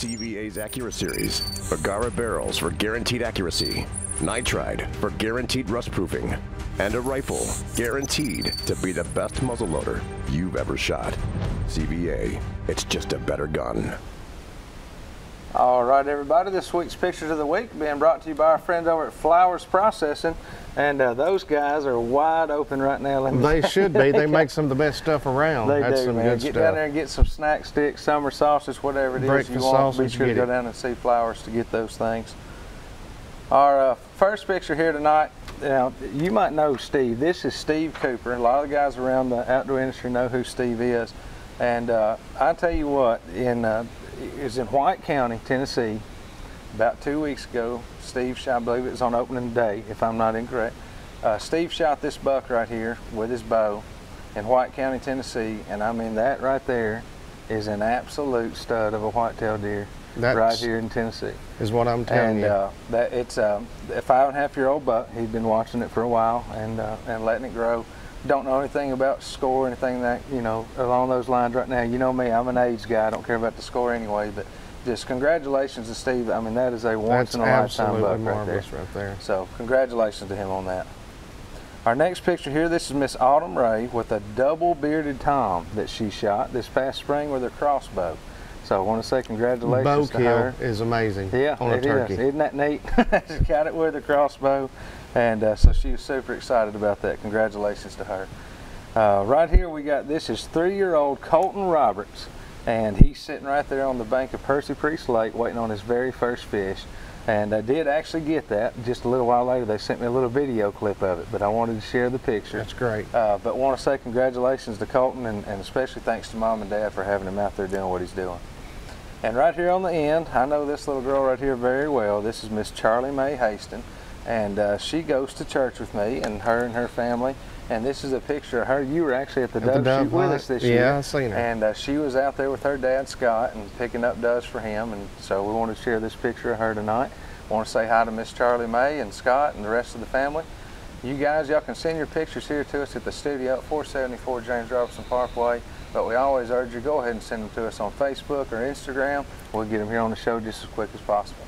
CVA's AccuraSeries, Agara barrels for guaranteed accuracy, nitride for guaranteed rust proofing, and a rifle guaranteed to be the best muzzleloader you've ever shot. CVA, it's just a better gun. All right, everybody, this week's Pictures of the Week being brought to you by our friends over at Flowers Processing, and those guys are wide open right now. They should be. They make some of the best stuff around. They That's do, some man. good Get stuff. down there and get some snack sticks, summer sausage, whatever it is Breakfast you want. sausage, Be sure to get go it. down and see Flowers to get those things. Our first picture here tonight, now, you might know Steve. This is Steve Cooper. A lot of the guys around the outdoor industry know who Steve is. And I tell you what, it was in White County, Tennessee, about 2 weeks ago. Steve shot, I believe it was on opening day, if I'm not incorrect. Steve shot this buck right here with his bow in White County, Tennessee, and I mean that right there is an absolute stud of a whitetail deer. That's right here in Tennessee. Is what I'm telling you. And that it's a 5.5-year-old buck. He'd been watching it for a while and letting it grow. Don't know anything about score or anything that, you know, along those lines right now. You know me, I'm an age guy. I don't care about the score anyway, but just congratulations to Steve. I mean, that is a once-in-a-lifetime buck right there. So congratulations to him on that. Our next picture here, this is Miss Autumn Ray with a double-bearded tom that she shot this past spring with her crossbow. So I want to say congratulations to her. Bow kill is amazing. Yeah, on a turkey. Isn't that neat? She got it with her crossbow, and so she was super excited about that. Congratulations to her. Right here we got, this is 3-year-old Colton Roberts, and he's sitting right there on the bank of Percy Priest Lake waiting on his very first fish. And I did actually get that. Just a little while later, they sent me a little video clip of it, but I wanted to share the picture. That's great. But want to say congratulations to Colton, and especially thanks to Mom and Dad for having him out there doing what he's doing. And right here on the end, I know this little girl right here very well. This is Miss Charlie Mae Haston, and she goes to church with me, and her family. And this is a picture of her. You were actually at the dove shoot with us this year. Yeah, I seen her. And she was out there with her dad, Scott, and picking up doves for him. And so we wanted to share this picture of her tonight. Want to say hi to Miss Charlie Mae and Scott and the rest of the family. You guys, y'all can send your pictures here to us at the studio at 474 James Robinson Parkway. But we always urge you, go ahead and send them to us on Facebook or Instagram. We'll get them here on the show just as quick as possible.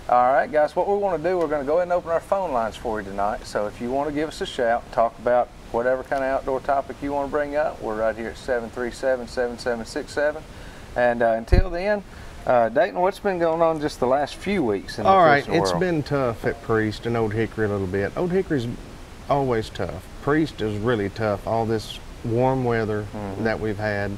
All right, guys, what we want to do, we're going to go ahead and open our phone lines for you tonight. So if you want to give us a shout, talk about whatever kind of outdoor topic you want to bring up, we're right here at 737-7767. And until then, Dayton, what's been going on just the last few weeks in the fishing world? It's been tough at Priest and Old Hickory a little bit. Old Hickory's always tough. Priest is really tough, all this warm weather that we've had.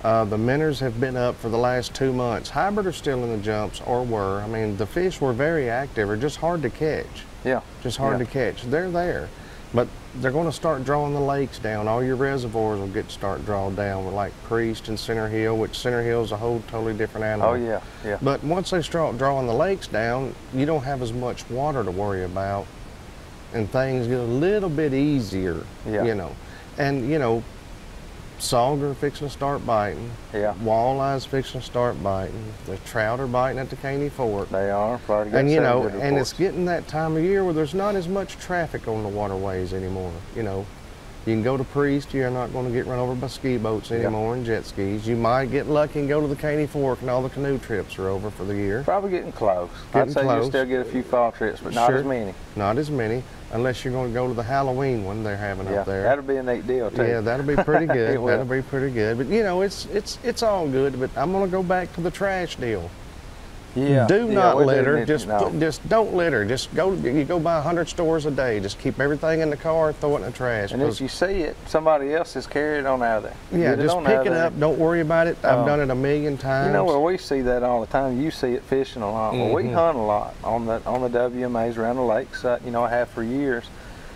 The minnows have been up for the last 2 months. Hybrid are still in the jumps, or were. I mean, the fish were very active, or just hard to catch. Yeah. Just hard to catch. They're there. But they're going to start drawing the lakes down. All your reservoirs will start drawing down, like Priest and Center Hill, which Center Hill is a whole totally different animal. Oh, yeah, yeah. But once they start drawing the lakes down, you don't have as much water to worry about, and things get a little bit easier, you know. And, you know, sauger fixing to start biting. Yeah. Walleyes fixing to start biting. The trout are biting at the Caney Fork. They are. And you know, and it's getting that time of year where there's not as much traffic on the waterways anymore. You know, you can go to Priest, you're not going to get run over by ski boats anymore and jet skis. You might get lucky and go to the Caney Fork, and all the canoe trips are over for the year. Probably getting close. I'd say you still get a few fall trips, but not as many. Not as many. Unless you're going to go to the Halloween one they're having up there. That'll be a neat deal too. Yeah, that'll be pretty good. That'll be pretty good. But you know, it's all good. But I'm going to go back to the trash deal. Yeah. Do not litter. Just don't litter. Just go. You go buy 100 stores a day. Just keep everything in the car and throw it in the trash. And if you see it, somebody else is carrying it on out of there. Yeah, just pick it up. Don't worry about it. I've done it a million times. You know where we see that all the time. You see it fishing a lot. Well, we hunt a lot on the WMAs around the lakes. You know, I have for years.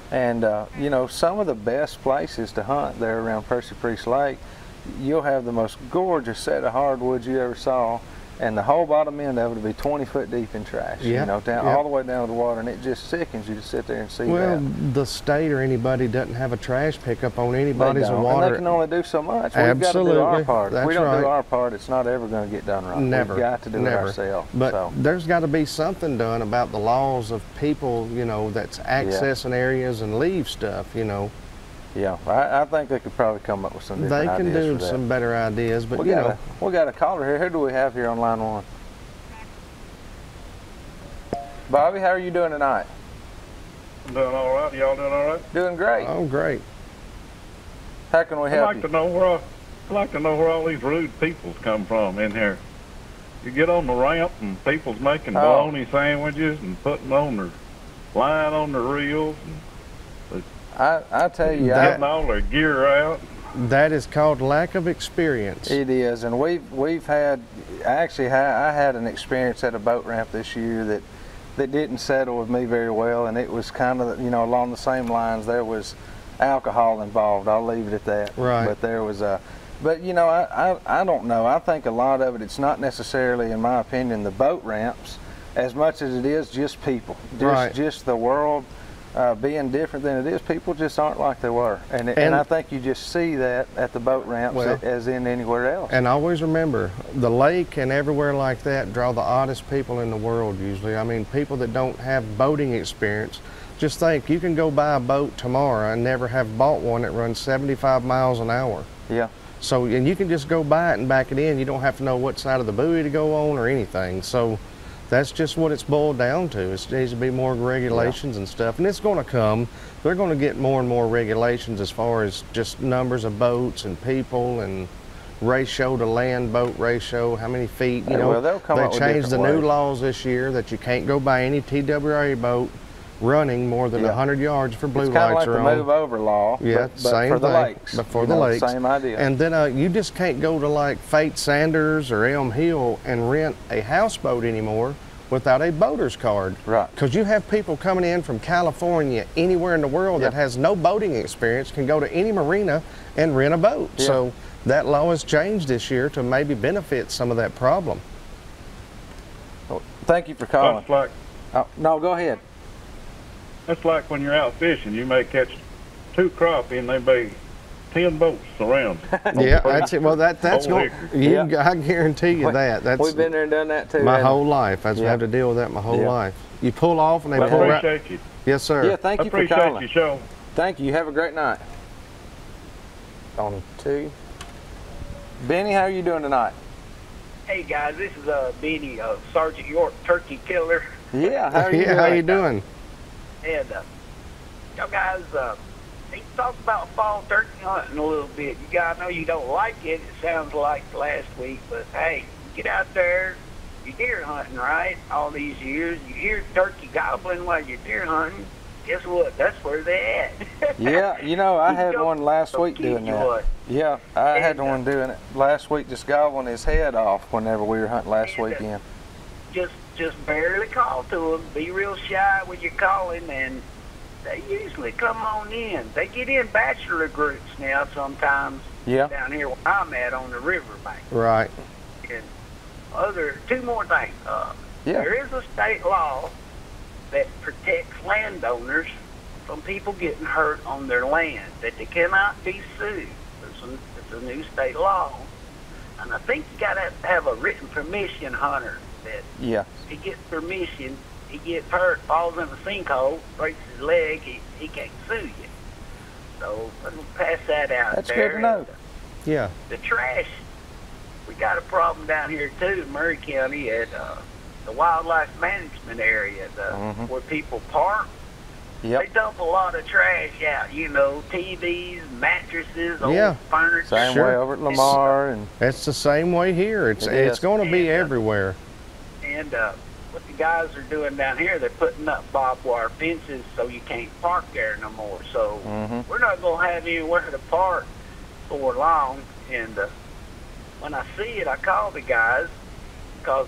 And you know, some of the best places to hunt there around Percy Priest Lake, you'll have the most gorgeous set of hardwoods you ever saw. And the whole bottom end of it will be 20 foot deep in trash, you know, all the way down to the water, and it just sickens you to sit there and see that. Well, the state or anybody doesn't have a trash pickup on anybody's water. And they can only do so much. We've got to do our part. If we don't do our part, it's not ever going to get done right. Never. We've got to do it ourselves. But there's got to be something done about the laws of people, you know, that's accessing areas and leave stuff, you know. Yeah, I think they could probably come up with some different They can ideas do for that. some better ideas, but We got a caller here. Who do we have here on line 1? Bobby, how are you doing tonight? I'm doing all right. Y'all doing all right? Doing great. Oh, great. How can we I'd help like you? to know where all these rude peoples come from in here. You get on the ramp and people's making bologna sandwiches and putting on their line on their reels and I tell you, getting all their gear out. That is called lack of experience. it is, and we've had. I had an experience at a boat ramp this year that didn't settle with me very well, and it was kind of along the same lines. There was alcohol involved. I'll leave it at that. Right. But there was a. But I don't know. I think a lot of it's not necessarily, in my opinion, the boat ramps, as much as it is just people. Just the world being different than it is. People just aren't like they were, and I think you just see that at the boat ramps as in anywhere else. And always remember, the lake and everywhere like that draw the oddest people in the world usually. I mean, people that don't have boating experience. Just think, you can go buy a boat tomorrow and never have bought one that runs 75 miles an hour. Yeah. So, and you can just go buy it and back it in. You don't have to know what side of the buoy to go on or anything. So that's just what it's boiled down to. It needs to be more regulations and stuff. And it's going to come. They're going to get more and more regulations as far as just numbers of boats and people and ratio to land boat ratio, how many feet. You know, they'll come up they with changed the different new ways. laws this year that you can't go buy any TWA boat running more than 100 yards for blue It's kind of lights like are the on. move over law, Yeah, but same for the thing. lakes. But for the lakes. Same idea. And then you just can't go to like Fate Sanders or Elm Hill and rent a houseboat anymore without a boater's card. Right. Because you have people coming in from California, anywhere in the world that has no boating experience, can go to any marina and rent a boat. Yeah. So that law has changed this year to maybe benefit some of that problem. Well, thank you for calling. That's like No, go ahead. that's like when you're out fishing. You may catch 2 crappie and they be 10 boats around. Yeah, that's it. Well, that's Old going. I guarantee you that. That's We've been there and done that too. my haven't whole life. I've had to deal with that my whole life. You pull off and they I pull right. appreciate you. Yes, sir. we? Yeah, thank I you for appreciate calling. your show. Thank you. Have a great night. On 2. Benny, how are you doing tonight? Hey guys, this is Benny, Sergeant York Turkey Killer, Yeah, how are you doing? How you doing? and y'all guys need to talk about fall turkey hunting a little bit. You guys know you don't like it. It sounds like last week, but hey, get out there. You're deer hunting, right? All these years, you hear turkey gobbling while you're deer hunting. Guess what? That's where they at. Yeah, I had one last week Kid doing you that. what. Yeah, I had And, one doing it last week, just gobbling his head off whenever we were hunting last weekend. Just barely call to them. Be real shy when you're calling, and they usually come on in. They get in bachelor groups now sometimes. Yeah. Down here where I'm at on the riverbank. Right. And 2 more things. Yeah. There is a state law that protects landowners from people getting hurt on their land, that they cannot be sued. It's a new state law. And I think you got to have a written permission hunter that Yeah. if he gets permission, he gets hurt, falls in a sinkhole, breaks his leg, he can't sue you. So let me pass that out That's there. good to know. Yeah. The trash, we got a problem down here too in Murray County at the wildlife management area, where people park. Yep. They dump a lot of trash out, TVs, mattresses, old Yeah. furniture. Same Sure. way over at Lamar and It's the same way here. It's is. going to be Yeah. everywhere. And what the guys are doing down here, they're putting up barbed wire fences so you can't park there no more. So we're not going to have anywhere to park for long. And when I see it, I call the guys because,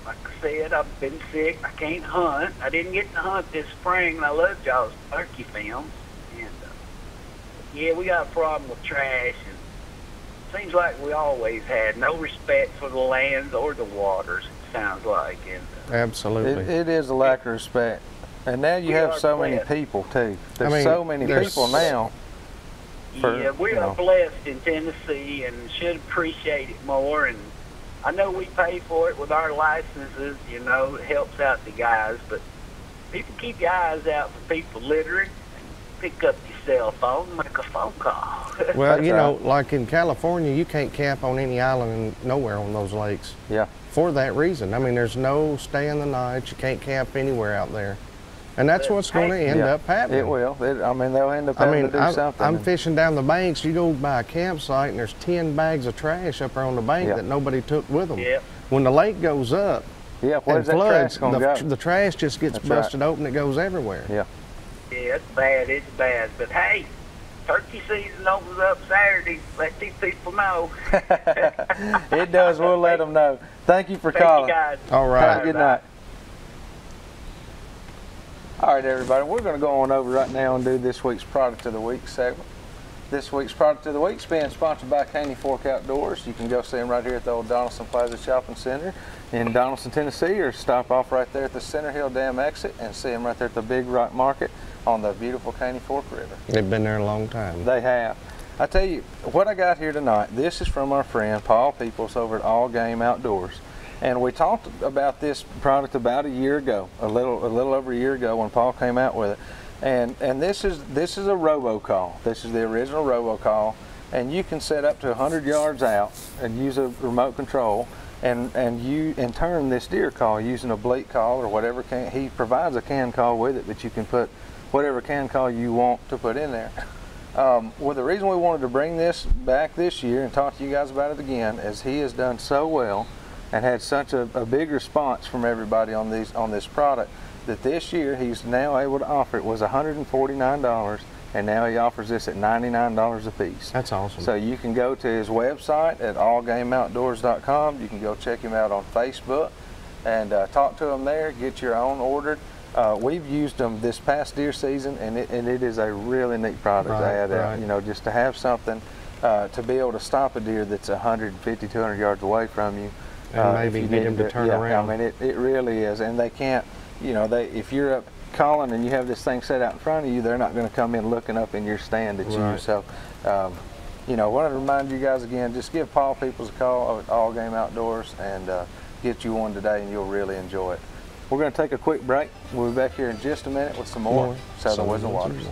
like I said, I've been sick. I can't hunt. I didn't get to hunt this spring, and I loved y'all's turkey films. And yeah, we got a problem with trash. And seems like we always had no respect for the lands or the waters. It sounds like. And Absolutely. it is a lack of respect. And now you We have are so many blessed. people too. There's mean, so many there's- people now. yeah, we are blessed in Tennessee and should appreciate it more. And I know we pay for it with our licenses, it helps out the guys. But people, keep your eyes out for people littering. Pick up your cell phone, make a a phone call. Well, That's you know, right. like in California, you can't camp on any island nowhere on those lakes. Yeah. For that reason. I mean, there's no stay in the night. You can't camp anywhere out there. And that's what's going to end Yeah, up happening. It will. I mean, they'll end up I having mean, to do something. I'm fishing down the banks. You go by a campsite and there's 10 bags of trash up there on the bank Yeah. that nobody took with them. Yep. When the lake goes up Yeah, and where's that trash floods, going to go? the trash just gets That's right. busted open. It goes everywhere. Yeah. Yeah, it's bad. It's bad. But hey, turkey season opens up Saturday. Let these people know. It does. We'll let them know. Thank you for Thank calling. you guys. All Have right. a good night. All right, everybody, we're going to go on over right now and do this week's Product of the Week segment. This week's Product of the Week is being sponsored by Caney Fork Outdoors. You can go see them right here at the old Donaldson Plaza Shopping Center in Donaldson, Tennessee, or stop off right there at the Center Hill Dam exit and see them right there at the Big Rock Market on the beautiful Caney Fork River. They've been there a long time. They have. I tell you, what I got here tonight, this is from our friend Paul Peoples over at All Game Outdoors. And we talked about this product about a year ago, a little over a year ago when Paul came out with it. And this is a robocall. This is the original robocall, and you can set up to 100 yards out and use a remote control and turn this deer call using a bleat call or whatever he provides a can call with it, but you can put whatever can call you want to put in there. Well, the reason we wanted to bring this back this year and talk to you guys about it again is he has done so well and had such a big response from everybody on this product that this year he's now able to offer. It was $149, and now he offers this at $99 a piece. That's awesome. So you can go to his website at allgameoutdoors.com. You can go check him out on Facebook and talk to him there, get your own ordered. We've used them this past deer season, and it is a really neat product to add out. You know, just to have something to be able to stop a deer that's 150, 200 yards away from you. And maybe get him to turn around. I mean, it really is. And they can't, you know, if you're up calling and you have this thing set out in front of you, they're not going to come in looking up in your stand at you. So, you know, I want to remind you guys again, just give Paul Peoples a call at All Game Outdoors and get you one today, and you'll really enjoy it. We're going to take a quick break. We'll be back here in just a minute with some more Southern Woods and Waters.